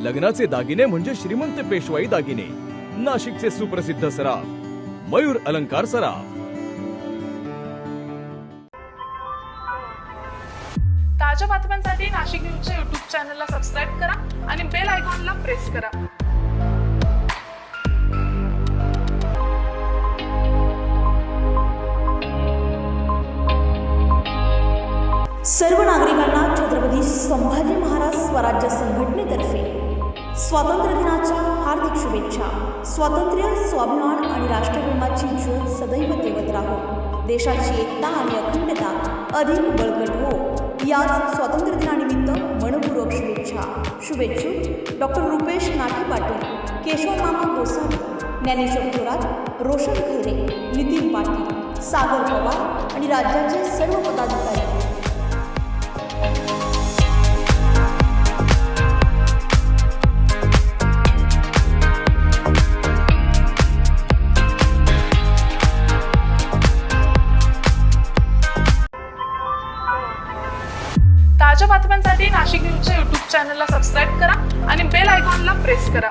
लग्नाचे दागिने म्हणजे श्रीमंत पेशवाई दागिने. नाशिकचे सुप्रसिद्ध सराफ मयूर अलंकार सराफ. ताज्या बातम्यांसाठी नाशिक न्यूजच्या YouTube चॅनलला सबस्क्राईब करा आणि बेल आयकॉनला प्रेस करा. सर्व नागरिकांना छत्रपती संभाजी महाराज स्वराज्य संघटनेतर्फे स्वातंत्र्य दिनाच्या हार्दिक शुभेच्छा. स्वातंत्र्य, स्वाभिमान आणि राष्ट्रप्रेमाची ज्योत सदैव तेवत राहो. देशाची एकता आणि अखंडता अधिक बळकट हो. याच स्वातंत्र्य दिनानिमित्त मनपूर्वक शुभेच्छा. शुभेच्छुक डॉक्टर रुपेश नाटे पाटील, केशव मामा गोसावी, ज्ञानेश्वर थोरात, रोशन खैरे, नितीन पाटील, सागर पवार आणि राज्याचे सर्व पदाधिकारी. ताज्या बातम्यांसाठी नाशिक न्यूजच्या YouTube चॅनलला सबस्क्राईब करा आणि बेल आयकॉनला प्रेस करा.